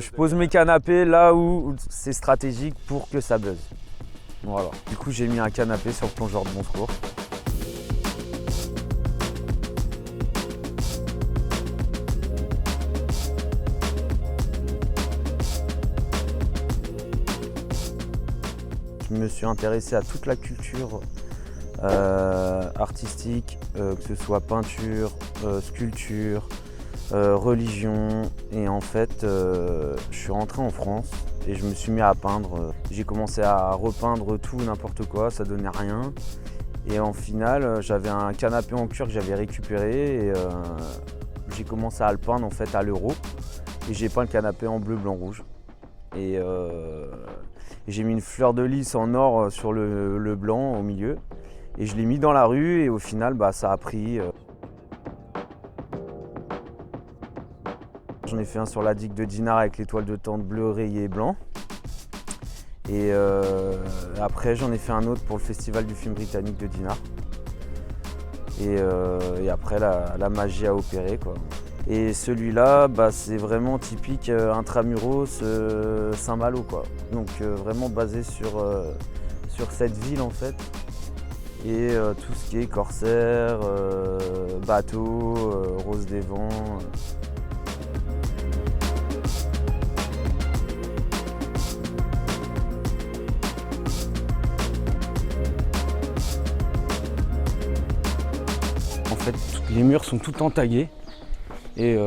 Je pose mes canapés là où c'est stratégique pour que ça buzz. Voilà. Du coup, j'ai mis un canapé sur le plongeur de mon secours. Je me suis intéressé à toute la culture artistique, que ce soit peinture, sculpture, religion. Et en fait, je suis rentré en France et je me suis mis à peindre. J'ai commencé à repeindre tout, n'importe quoi, ça donnait rien. Et en final, j'avais un canapé en cuir que j'avais récupéré et j'ai commencé à le peindre en fait à l'euro. Et j'ai peint le canapé en bleu, blanc, rouge. Et j'ai mis une fleur de lys en or sur le blanc au milieu. Et je l'ai mis dans la rue et au final, ça a pris. J'en ai fait un sur la digue de Dinard avec l'étoile de tente bleu, rayé et blanc. Et après, j'en ai fait un autre pour le festival du film britannique de Dinard. Et après, la magie a opéré, quoi. Et celui-là, c'est vraiment typique intramuros Saint-Malo, quoi. Donc vraiment basé sur cette ville en fait. Et tout ce qui est corsaire, bateau, rose des vents. En fait, les murs sont tout entaillés. Et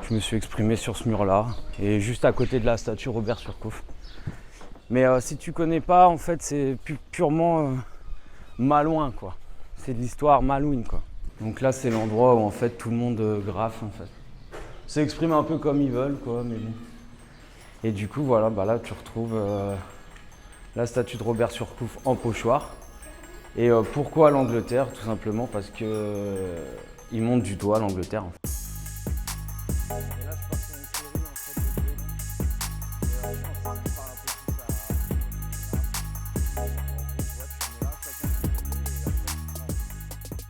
je me suis exprimé sur ce mur-là, et juste à côté de la statue Robert Surcouf. Mais si tu connais pas, en fait, c'est purement malouin, quoi. C'est de l'histoire malouine, quoi. Donc là, c'est l'endroit où en fait tout le monde graffe, en fait. S'exprime un peu comme ils veulent, quoi. Mais bon. Et du coup, voilà, là, tu retrouves la statue de Robert Surcouf en pochoir. Et pourquoi l'Angleterre? Tout simplement parce que il monte du doigt l'Angleterre en fait.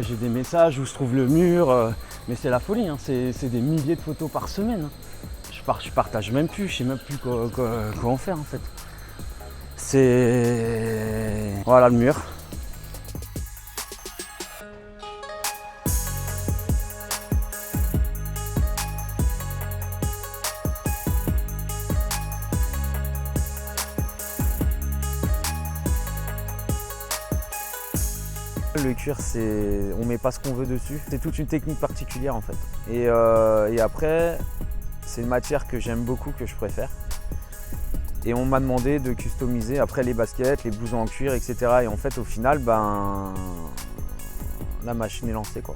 J'ai des messages où se trouve le mur, mais c'est la folie, hein. C'est des milliers de photos par semaine. Je partage même plus, je sais même plus quoi en faire en fait. C'est... Voilà le mur. Le cuir, on met pas ce qu'on veut dessus. C'est toute une technique particulière en fait. Et après, c'est une matière que j'aime beaucoup, que je préfère. Et on m'a demandé de customiser après les baskets, les blousons en cuir, etc. Et en fait, au final, la machine est lancée, quoi.